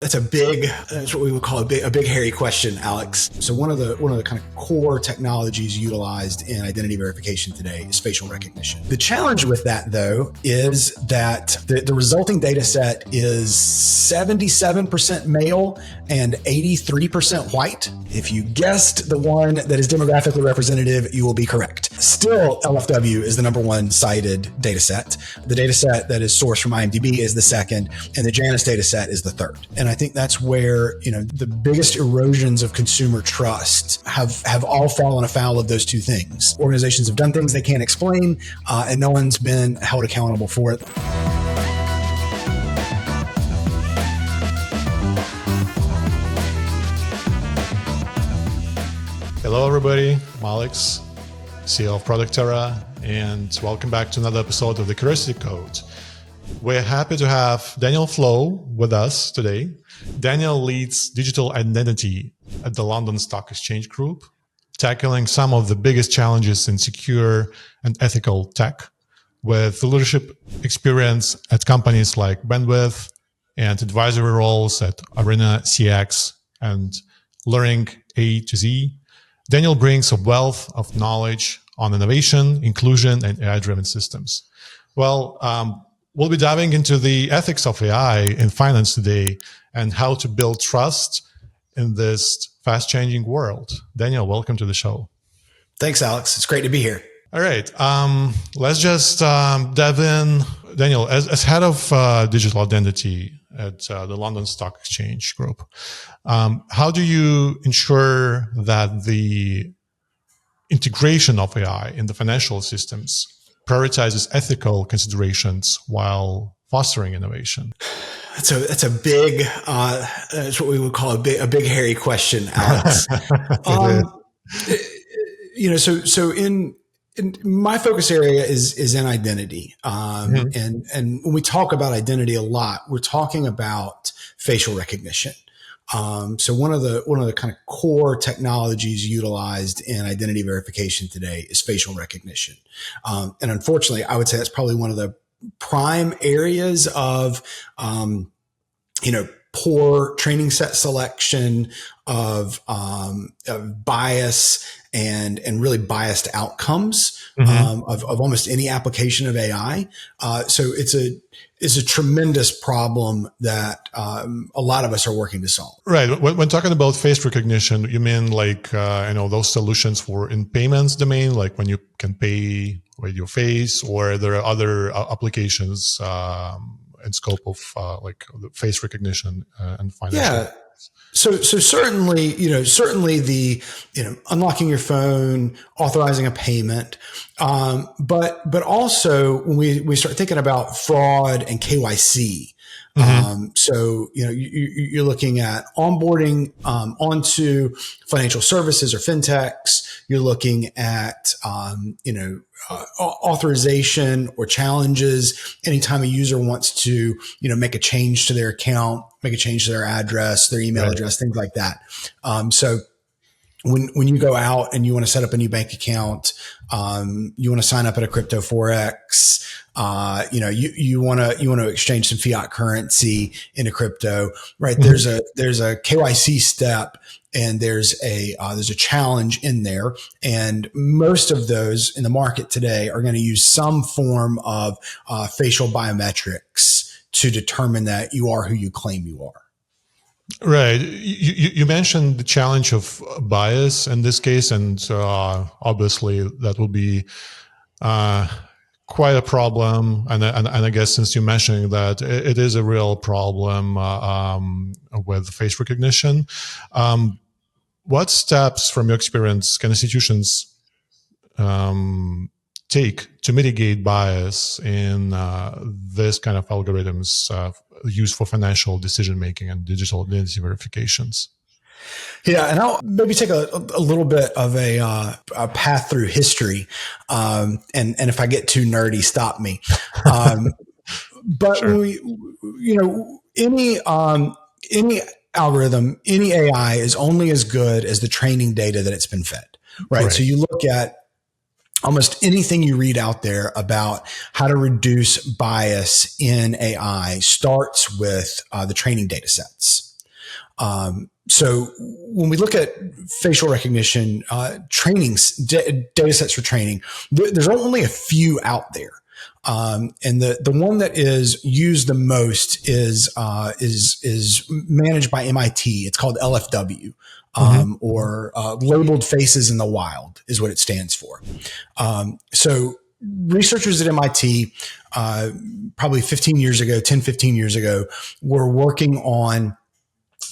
That's that's what we would call a big hairy question, Alex. So one of the kind of core technologies utilized in identity verification today is facial recognition. The challenge with that, though, is that the resulting data set is 77% male and 83% white. If you guessed the one that is demographically representative, you will be correct. Still, LFW is the number one cited data set. The data set that is sourced from IMDb is the second, and the Janus data set is the third. And I think that's where, the biggest erosions of consumer trust have all fallen afoul of those two things. Organizations have done things they can't explain, and no one's been held accountable for it. Hello, everybody. I'm Alex, CEO of Productera, and welcome back to another episode of the Curiosity Code. We're happy to have Daniel Flowe with us today. Daniel leads digital identity at the London Stock Exchange Group, tackling some of the biggest challenges in secure and ethical tech, with leadership experience at companies like Bandwidth and advisory roles at Arena CX and Learning A to Z. Daniel brings a wealth of knowledge on innovation, inclusion, and AI-driven systems. Well, we'll be diving into the ethics of AI in finance today and how to build trust in this fast-changing world. Daniel, welcome to the show. Thanks, Alex. It's great to be here. All right. Let's just dive in. Daniel, as head of digital identity at the London Stock Exchange Group, how do you ensure that the integration of AI in the financial systems prioritizes ethical considerations while fostering innovation? That's a big, that's what we would call a big hairy question, Alex. So in my focus area is in identity. And when we talk about identity a lot, we're talking about facial recognition. So one of the kind of core technologies utilized in identity verification today is facial recognition. And unfortunately, I would say that's probably one of the prime areas of, poor training set selection, of bias and really biased outcomes, of almost any application of AI. So it's a tremendous problem that a lot of us are working to solve. Right. When talking about face recognition, you mean like those solutions for in payments domain, like when you can pay with your face, or there are other applications in scope of like face recognition and financial. Yeah. So certainly the, unlocking your phone, authorizing a payment. But also when we start thinking about fraud and KYC, so, you're looking at onboarding, onto financial services or fintechs. You're looking at, authorization or challenges anytime a user wants to, make a change to their account, make a change to their address, their email address, things like that. So when you go out and you want to set up a new bank account, you want to sign up at a crypto Forex, you want to exchange some fiat currency into crypto, right? There's a KYC step, and there's a challenge in there. And most of those in the market today are going to use some form of facial biometrics to determine that you are who you claim you are. Right. You mentioned the challenge of bias in this case, and obviously that will be quite a problem. And I guess since you're mentioning that, it is a real problem with face recognition. What steps, from your experience, can institutions take to mitigate bias in this kind of algorithms used for financial decision making and digital identity verifications? Yeah, and I'll maybe take a little bit of a path through history, and if I get too nerdy, stop me. But sure. When any algorithm, any AI is only as good as the training data that it's been fed, right? So you look at almost anything you read out there about how to reduce bias in AI starts with the training data sets. So when we look at facial recognition trainings, data sets for training, there's only a few out there. And the one that is used the most is managed by MIT. It's called LFW, or Labeled Faces in the Wild is what it stands for. So researchers at MIT, probably 15 years ago, were working on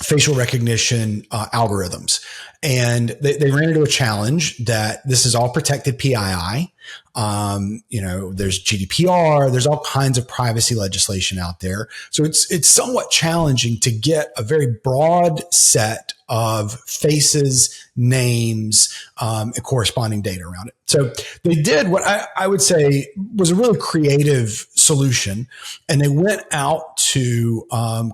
facial recognition algorithms. And they ran into a challenge that this is all protected PII. There's GDPR, there's all kinds of privacy legislation out there. So it's somewhat challenging to get a very broad set of faces, names, and corresponding data around it. So they did what I would say was a really creative solution. And they went out to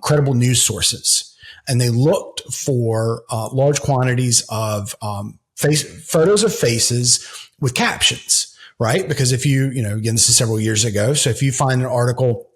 credible news sources. And they looked for large quantities of photos of faces with captions, right? Because if again, this is several years ago. So if you find an article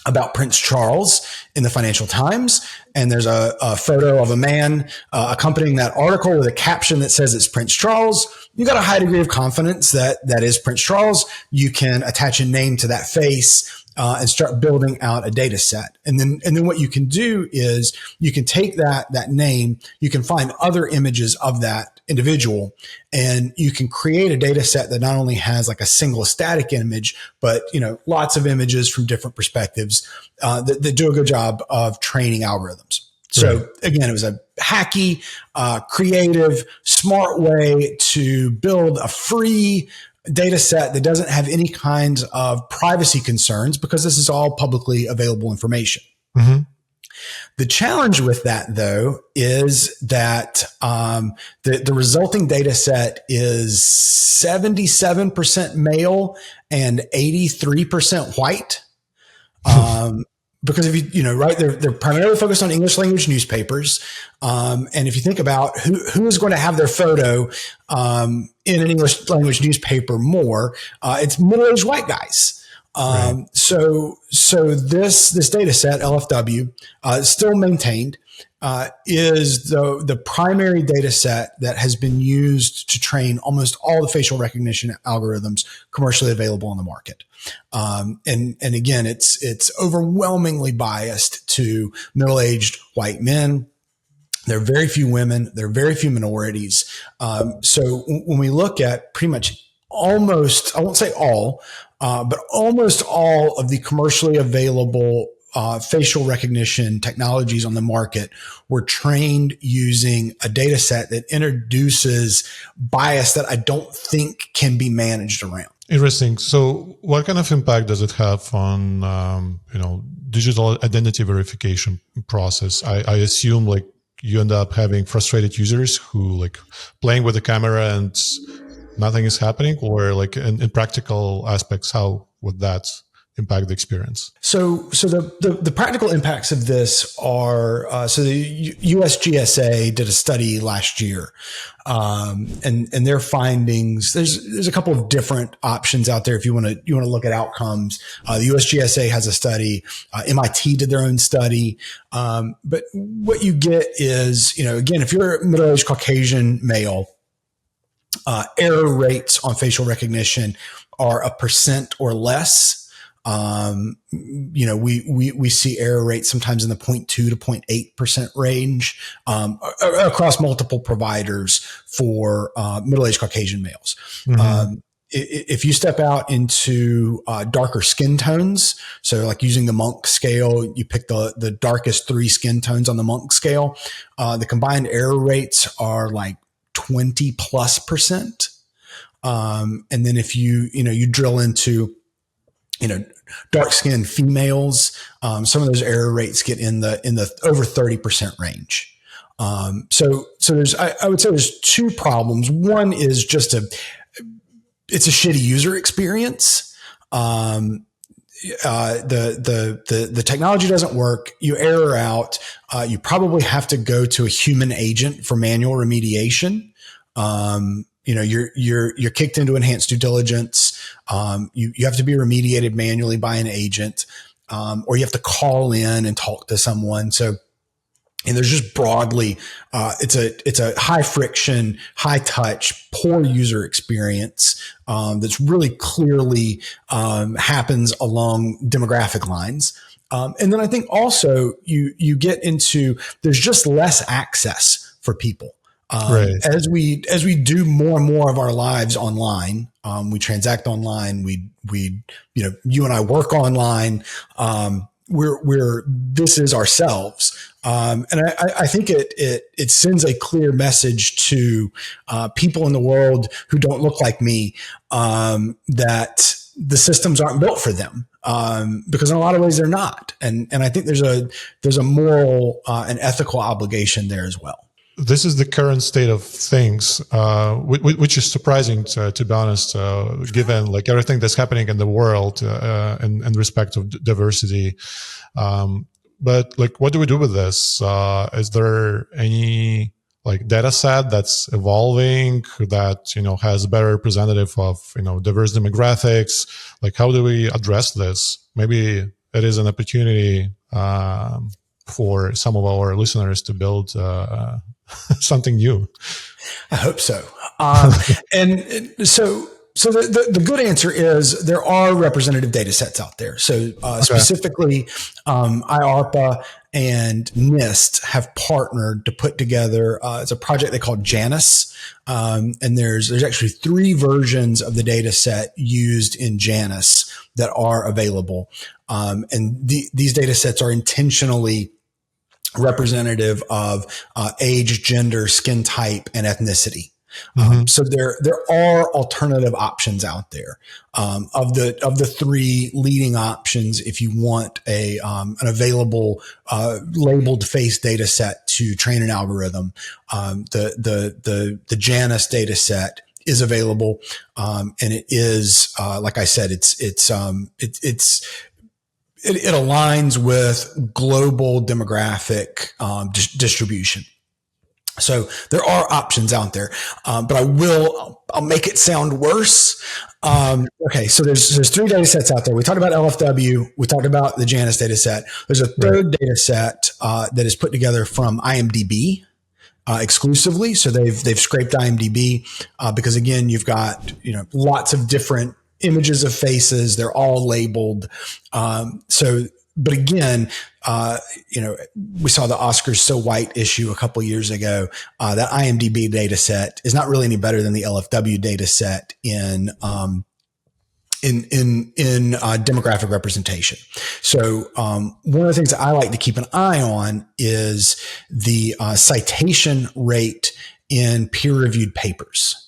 about Prince Charles in the Financial Times, and there's a photo of a man accompanying that article with a caption that says it's Prince Charles, you got a high degree of confidence that is Prince Charles. You can attach a name to that face and start building out a data set. And then what you can do is you can take that name, you can find other images of that individual, and you can create a data set that not only has like a single static image, but lots of images from different perspectives that do a good job of training algorithms. So again, it was a hacky, creative, smart way to build a free data set that doesn't have any kinds of privacy concerns, because this is all publicly available information. Mm-hmm. The challenge with that, though, is that the resulting data set is 77% male and 83% white. Because if right, they're primarily focused on English language newspapers. And if you think about who is going to have their photo in an English language newspaper more, it's middle-aged white guys. Right. So this data set, LFW, still maintained, is the primary data set that has been used to train almost all the facial recognition algorithms commercially available on the market. And again, it's overwhelmingly biased to middle-aged white men. There are very few women. There are very few minorities. So when we look at pretty much almost, I won't say all, but almost all of the commercially available facial recognition technologies on the market were trained using a data set that introduces bias that I don't think can be managed around. Interesting. So what kind of impact does it have on, digital identity verification process? I assume like you end up having frustrated users who like playing with the camera and nothing is happening, or like in practical aspects, how would that impact the experience? So the practical impacts of this are, so the USGSA did a study last year, and their findings, there's a couple of different options out there if you want to look at outcomes. The USGSA has a study, MIT did their own study, but what you get is, again, if you're a middle-aged Caucasian male, error rates on facial recognition are 1% or less. We see error rates sometimes in the 0.2 to 0.8% range, across multiple providers for, middle-aged Caucasian males. Mm-hmm. If you step out into, darker skin tones, so like using the Monk scale, you pick the darkest 3 skin tones on the Monk scale, the combined error rates are like 20+%. And then if you drill into, dark skinned females, some of those error rates get in the over 30% range. So there's, I would say there's 2 problems. One is just it's a shitty user experience. The technology doesn't work. You error out. You probably have to go to a human agent for manual remediation. You're kicked into enhanced due diligence. You have to be remediated manually by an agent, or you have to call in and talk to someone. So And there's just broadly, it's a high friction, high touch, poor user experience that's really clearly happens along demographic lines. And then I think also you get into, there's just less access for people. Right. As we do more and more of our lives online, we transact online. We you and I work online. This is ourselves. And I think it sends a clear message to people in the world who don't look like me, that the systems aren't built for them, because in a lot of ways they're not. And I think there's a moral and ethical obligation there as well. This is the current state of things, which is surprising, to be honest, given like everything that's happening in the world in respect of diversity. But like, what do we do with this? Is there any like data set that's evolving that, has a better representative of, diverse demographics? Like, how do we address this? Maybe it is an opportunity for some of our listeners to build something new. I hope so. And so the good answer is there are representative data sets out there. So specifically, IARPA and NIST have partnered to put together, it's a project they call Janus. And there's actually 3 versions of the data set used in Janus that are available. And these data sets are intentionally representative of age, gender, skin type, and ethnicity. So there are alternative options out there. Of the 3 leading options, if you want an available labeled face data set to train an algorithm, the Janus data set is available, and it is like I said, it aligns with global demographic distribution. So there are options out there, but I'll make it sound worse. Okay, so there's 3 data sets out there. We talked about LFW. We talked about the Janus data set. There's a third data set that is put together from IMDb exclusively. So they've scraped IMDb because again, you've got lots of different images of faces. They're all labeled. But again, we saw the Oscars So White issue a couple years ago. That IMDb data set is not really any better than the LFW data set in demographic representation. So one of the things that I like to keep an eye on is the citation rate in peer-reviewed papers.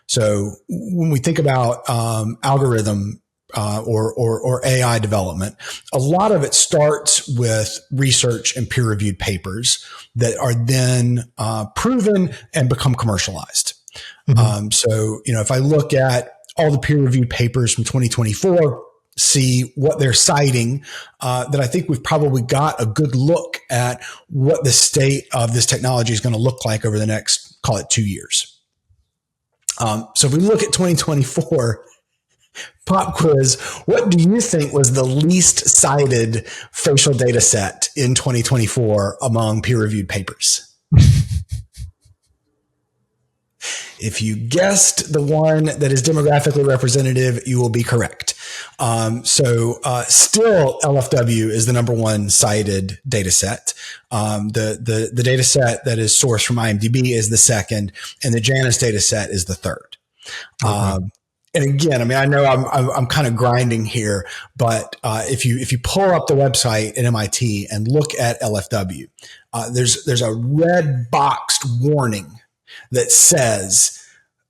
So when we think about algorithm or AI development, a lot of it starts with research and peer-reviewed papers that are then proven and become commercialized. So if I look at all the peer-reviewed papers from 2024, see what they're citing, then I think we've probably got a good look at what the state of this technology is going to look like over the next, call it 2 years. So if we look at 2024, pop quiz, what do you think was the least cited facial data set in 2024 among peer-reviewed papers? If you guessed the one that is demographically representative, you will be correct. Still LFW is the number 1 cited data set. The data set that is sourced from IMDb is the second, and the Janus data set is the third. And again, I know I'm kind of grinding here, but if you pull up the website at MIT and look at LFW, there's a red boxed warning that says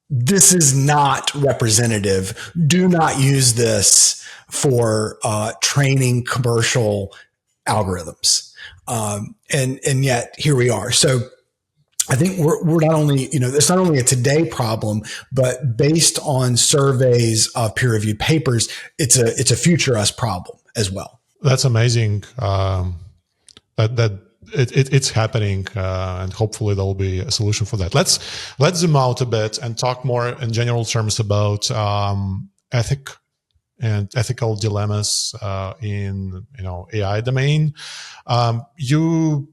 this is not representative. Do not use this for training commercial algorithms. And yet here we are. So I think we're not only, it's not only a today problem, but based on surveys of peer-reviewed papers, it's a future us problem as well. That's amazing. It's happening, and hopefully there will be a solution for that. Let's zoom out a bit and talk more in general terms about ethical dilemmas in AI domain. You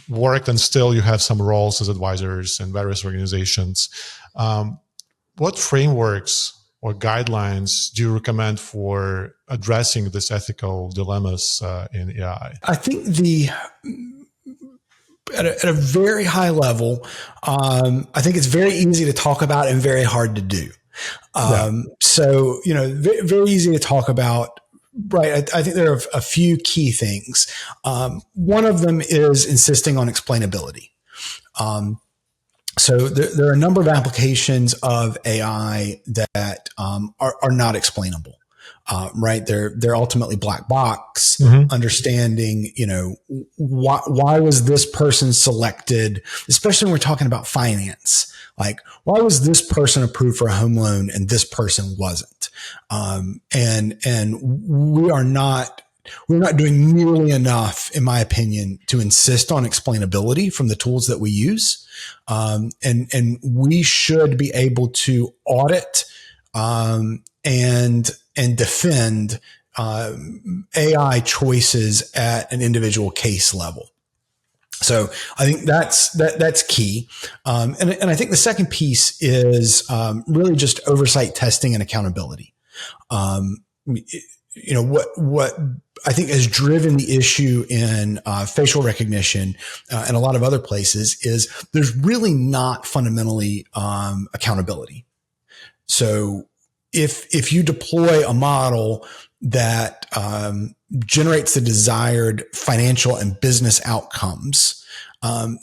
worked, and still you have some roles as advisors in various organizations. What frameworks or guidelines do you recommend for addressing this ethical dilemmas in AI? I think at a very high level, I think it's very easy to talk about and very hard to do. So, very easy to talk about. Right. I think there are a few key things. One of them is insisting on explainability. So there are a number of applications of AI that are not explainable. Right. They're ultimately black box. Understanding, why was this person selected, especially when we're talking about finance. Like, why was this person approved for a home loan and this person wasn't? And we're not doing nearly enough, in my opinion, to insist on explainability from the tools that we use. And we should be able to audit, and defend, AI choices at an individual case level. So I think that's key. And I think the second piece is, really just oversight, testing, and accountability. What I think has driven the issue in facial recognition and a lot of other places is there's really not fundamentally accountability. So if you deploy a model that generates the desired financial and business outcomes,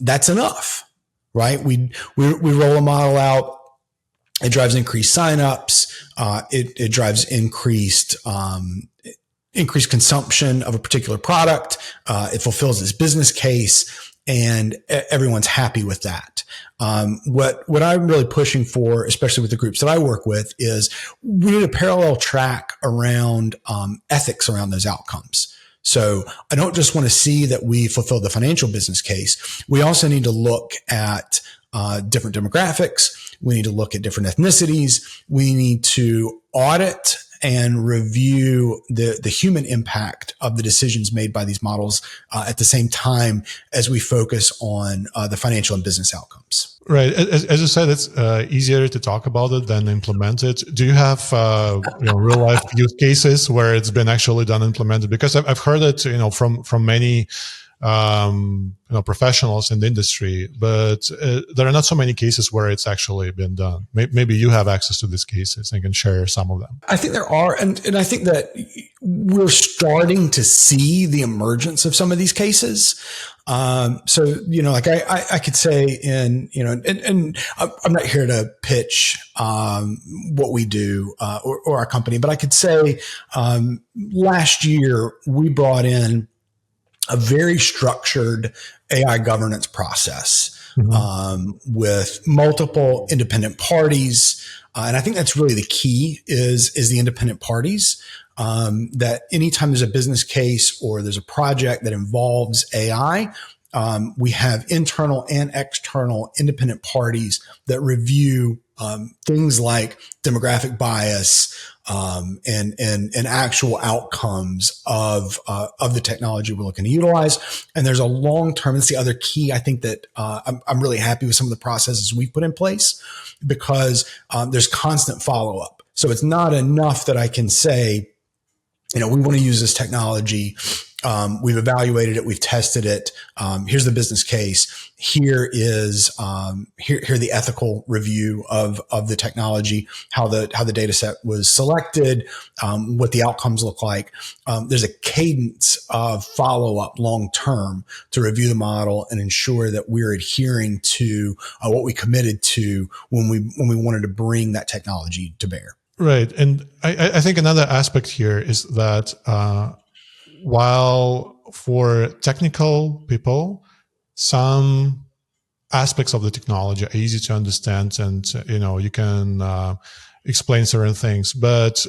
that's enough, right? We roll a model out. It drives increased signups. It drives increased consumption of a particular product. It fulfills its business case, and everyone's happy with that. What I'm really pushing for, especially with the groups that I work with, is we need a parallel track around ethics around those outcomes. So I don't just want to see that we fulfill the financial business case. We also need to look at different demographics. We need to look at different ethnicities. We need to audit and review the human impact of the decisions made by these models at the same time as we focus on the financial and business outcomes. Right. As you said, it's easier to talk about it than implement it. Do you have real life use cases where it's been actually done, implemented? Because I've heard it from many professionals in the industry, but there are not so many cases where it's actually been done. Maybe you have access to these cases and can share some of them. I think there are, and I think that we're starting to see the emergence of some of these cases. So like I could say and I'm not here to pitch what we do or our company, but I could say last year we brought in a very structured AI governance process with multiple independent parties. And I think that's really the key is the independent parties, that anytime there's a business case or there's a project that involves AI, we have internal and external independent parties that review things like demographic bias, and actual outcomes of the technology we're looking to utilize. And there's a long-term, that's the other key. I think that I'm really happy with some of the processes we've put in place because there's constant follow-up. So it's not enough that I can say, we want to use this technology. We've evaluated it. We've tested it. Here's the business case. Here is the ethical review of the technology, how the data set was selected, what the outcomes look like. There's a cadence of follow up long term to review the model and ensure that we're adhering to what we committed to when we wanted to bring that technology to bear. Right, and I think another aspect here is that. While for technical people, some aspects of the technology are easy to understand and, you can explain certain things, but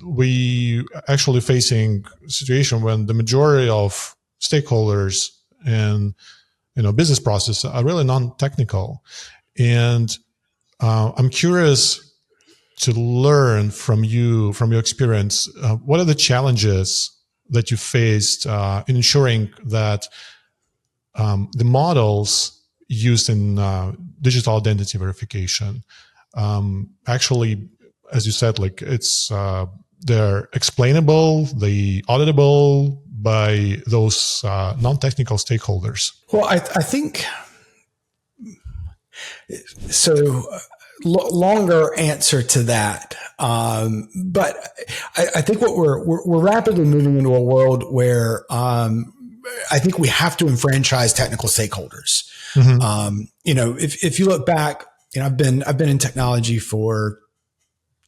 we actually facing a situation when the majority of stakeholders in, business process are really non-technical. And I'm curious to learn from you, from your experience, what are the challenges that you faced in ensuring that the models used in digital identity verification, actually, as you said, like they're explainable, they auditable by those non-technical stakeholders. Well, I think so. Longer answer to that, but I think what we're rapidly moving into a world where I think we have to enfranchise technical stakeholders. Mm-hmm. If you look back, I've been in technology for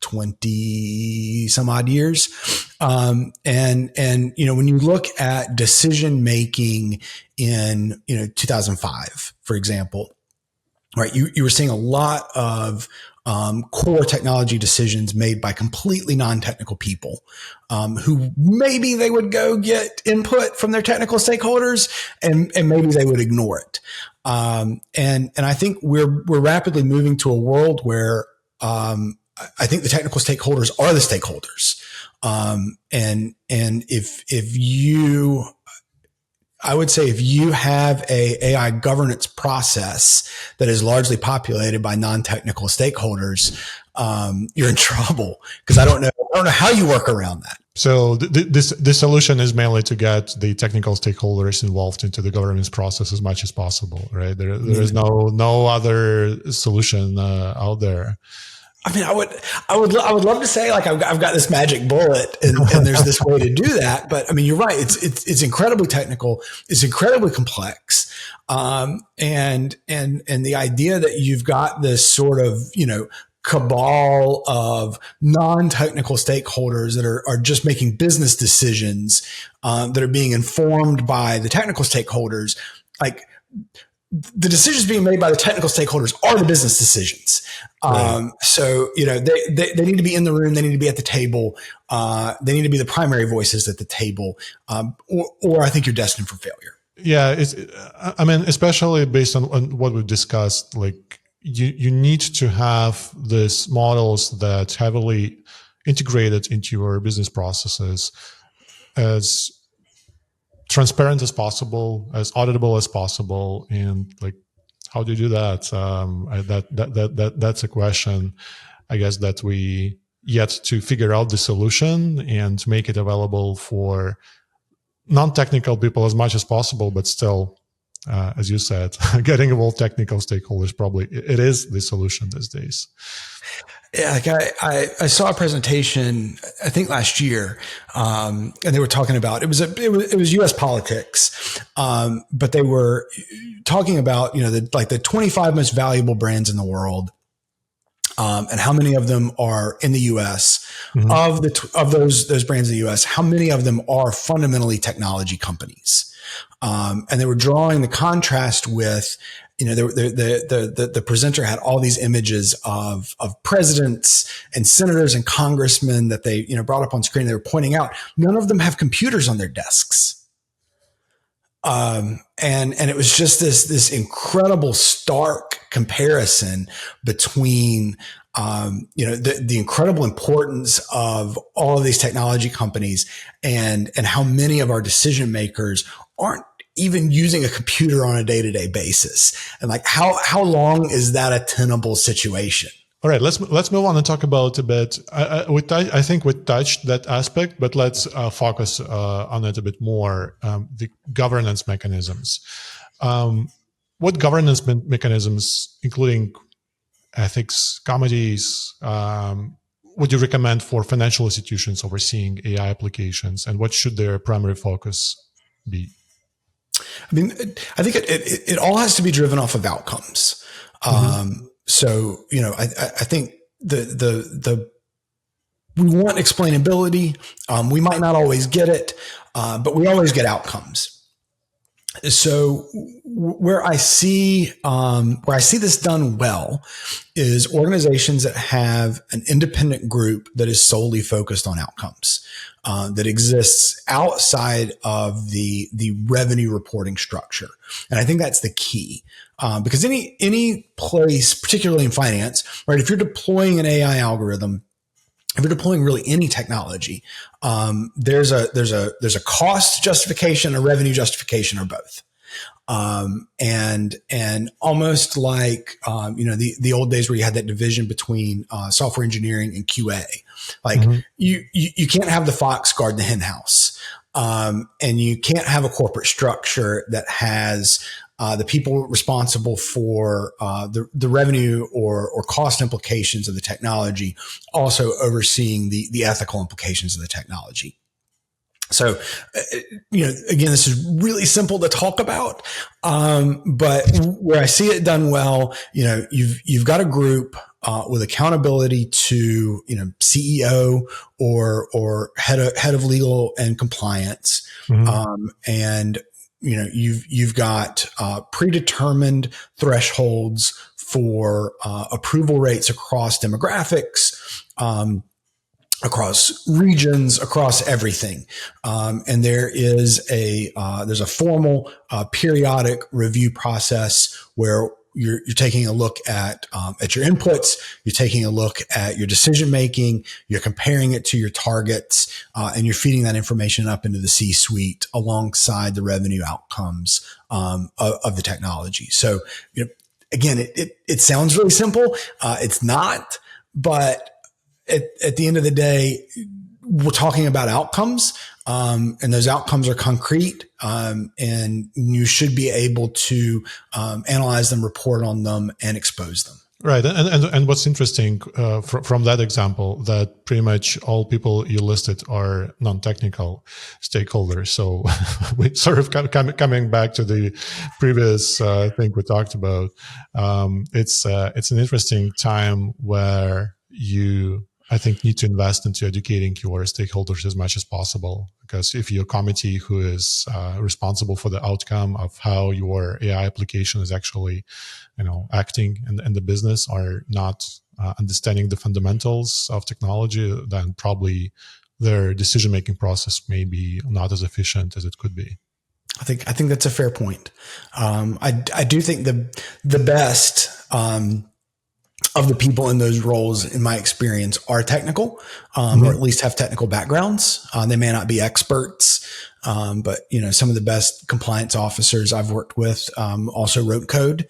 20 some odd years. And when you look at decision making in, 2005, for example, right, you were seeing a lot of core technology decisions made by completely non-technical people who maybe they would go get input from their technical stakeholders and maybe they would ignore it. And I think we're rapidly moving to a world where I think the technical stakeholders are the stakeholders. And I would say if you have a AI governance process that is largely populated by non-technical stakeholders, you're in trouble, because I don't know how you work around that. So this solution is mainly to get the technical stakeholders involved into the governance process as much as possible, right? There is no other solution out there. I mean, I would love to say like I've got this magic bullet and there's this way to do that, but I mean, you're right. It's incredibly technical. It's incredibly complex, and the idea that you've got this sort of cabal of non-technical stakeholders that are just making business decisions that are being informed by the technical stakeholders, like. The decisions being made by the technical stakeholders are the business decisions. Right. So, they need to be in the room. They need to be at the table. They need to be the primary voices at the table. Or I think you're destined for failure. Yeah. Especially based on what we've discussed, like you need to have these models that heavily integrated into your business processes as transparent as possible, as auditable as possible, and like, how do you do that? That's a question, I guess, that we yet to figure out the solution and make it available for non-technical people as much as possible. But still, as you said, getting involved technical stakeholders probably it is the solution these days. Yeah, like I saw a presentation, I think last year, and they were talking about it was U.S. politics, but they were talking about the 25 most valuable brands in the world, and how many of them are in the U.S. Mm-hmm. Of those brands in the U.S., how many of them are fundamentally technology companies, and they were drawing the contrast with. The presenter had all these images of presidents and senators and congressmen that they, brought up on screen. They were pointing out none of them have computers on their desks. And it was just this incredible stark comparison between, the incredible importance of all of these technology companies and how many of our decision makers aren't even using a computer on a day-to-day basis. And like, how long is that a tenable situation? All right, let's move on and talk about a bit. I think we touched that aspect, but let's focus on it a bit more. The governance mechanisms. What governance mechanisms, including ethics committees, would you recommend for financial institutions overseeing AI applications, and what should their primary focus be? I mean, I think it all has to be driven off of outcomes. Mm-hmm. So, I think we want explainability. We might not always get it, but we always get outcomes. So where I see this done well is organizations that have an independent group that is solely focused on outcomes, that exists outside of the revenue reporting structure. And I think that's the key, because any place, particularly in finance, right? If you're deploying an AI algorithm, if you're deploying really any technology, there's a cost justification, a revenue justification, or both. and almost like the old days where you had that division between software engineering and QA. Like you can't have the fox guard the hen house, and you can't have a corporate structure that has the people responsible for the revenue or cost implications of the technology also overseeing the ethical implications of the technology. So, again, this is really simple to talk about, but where I see it done well, you've got a group with accountability to CEO or head of legal and compliance, and you've got predetermined thresholds for approval rates across demographics, across regions, across everything. And there's a formal periodic review process where you're taking a look at your inputs, you're taking a look at your decision making, you're comparing it to your targets, and you're feeding that information up into the C-suite alongside the revenue outcomes of the technology. So, again, it sounds really simple. It's not, but at the end of the day, we're talking about outcomes, and those outcomes are concrete, and you should be able to analyze them, report on them, and expose them. Right. And what's interesting from that example, that pretty much all people you listed are non-technical stakeholders. So we sort of coming back to the previous thing we talked about. It's an interesting time where I think, need to invest into educating your stakeholders as much as possible. Because if your committee who is responsible for the outcome of how your AI application is actually, acting in the business are not understanding the fundamentals of technology, then probably their decision-making process may be not as efficient as it could be. I think that's a fair point. I do think the best of the people in those roles, in my experience, are technical, or at least have technical backgrounds. They may not be experts, but some of the best compliance officers I've worked with also wrote code.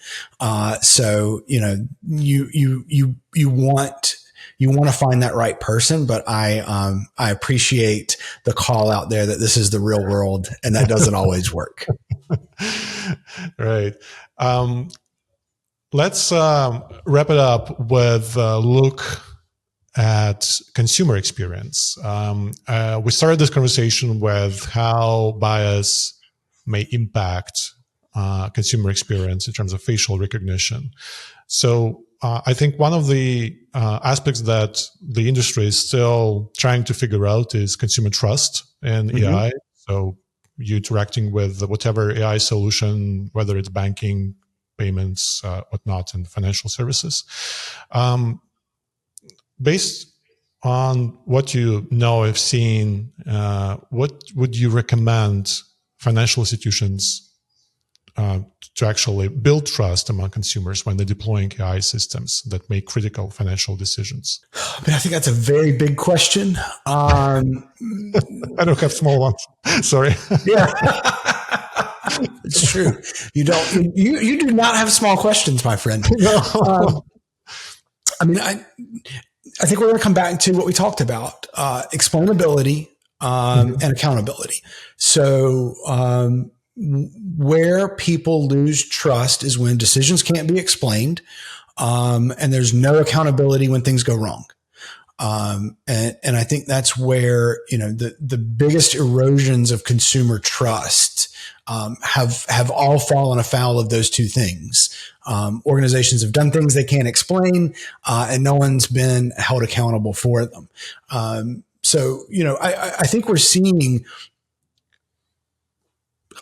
So you want to find that right person, but I appreciate the call out there that this is the real world, and that doesn't always work. Right. Let's wrap it up with a look at consumer experience. We started this conversation with how bias may impact consumer experience in terms of facial recognition. So I think one of the aspects that the industry is still trying to figure out is consumer trust in AI. So you interacting with whatever AI solution, whether it's banking, payments, whatnot, and financial services. Based on what have seen, what would you recommend financial institutions to actually build trust among consumers when they're deploying AI systems that make critical financial decisions? I think that's a very big question. I don't have small ones. Sorry. Yeah. It's true. You do not have small questions, my friend. No. I think we're going to come back to what we talked about, explainability and accountability. So where people lose trust is when decisions can't be explained, and there's no accountability when things go wrong. And I think that's where, the biggest erosions of consumer trust have all fallen afoul of those two things. Organizations have done things they can't explain, and no one's been held accountable for them. So I think we're seeing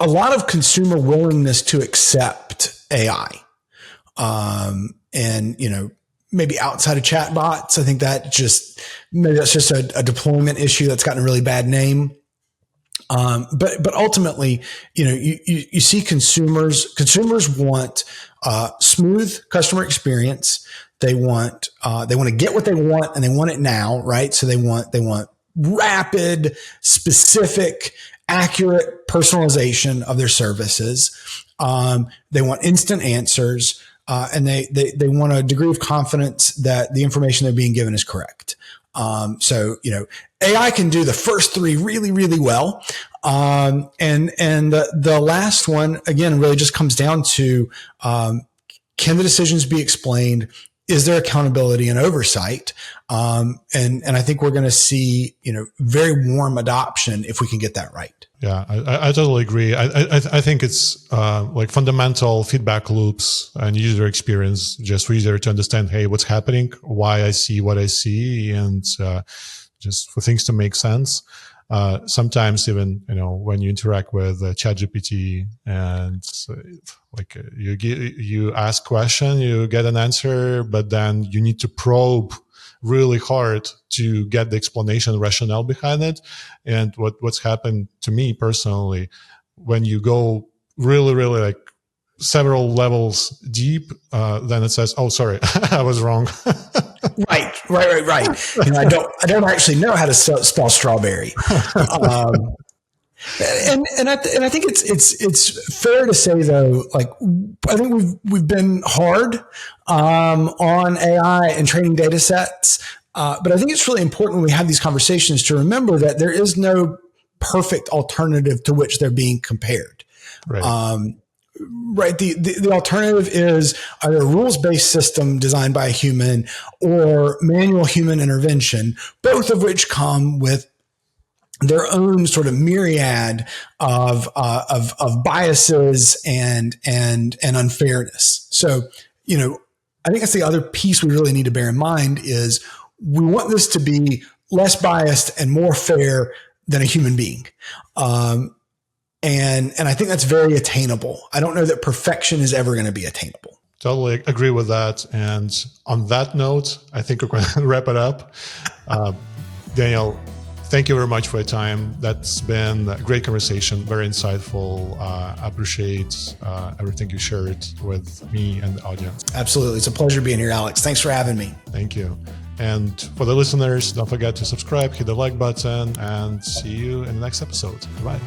a lot of consumer willingness to accept AI. And maybe outside of chatbots, I think that's just a deployment issue that's gotten a really bad name. But ultimately, you see consumers want smooth customer experience. They want to get what they want, and they want it now, right? So they want rapid, specific, accurate personalization of their services. They want instant answers, and they want a degree of confidence that the information they're being given is correct. So, AI can do the first three really, really well. And the last one, again, really just comes down to, can the decisions be explained? Is there accountability and oversight? And I think we're going to see, very warm adoption if we can get that right. Yeah, I totally agree. I think it's like fundamental feedback loops and user experience, just for user to understand, hey, what's happening, why I see what I see, and just for things to make sense. Sometimes even, when you interact with ChatGPT and like you ask question, you get an answer, but then you need to probe really hard to get the explanation, rationale behind it. And what's happened to me personally, when you go really, really like several levels deep, then it says, "Oh, sorry, I was wrong." Right. I don't actually know how to spell strawberry. And I think it's fair to say though, like, I think we've been hard on AI and training data sets, but I think it's really important when we have these conversations to remember that there is no perfect alternative to which they're being compared. Right. Right. The alternative is either a rules-based system designed by a human or manual human intervention, both of which come with their own sort of myriad of biases and unfairness. So, I think that's the other piece we really need to bear in mind is we want this to be less biased and more fair than a human being. And I think that's very attainable. I don't know that perfection is ever going to be attainable. Totally agree with that. And on that note, I think we're going to wrap it up. Daniel, thank you very much for your time. That's been a great conversation, very insightful. I appreciate everything you shared with me and the audience. Absolutely. It's a pleasure being here, Alex. Thanks for having me. Thank you. And for the listeners, don't forget to subscribe, hit the like button, and see you in the next episode. Bye.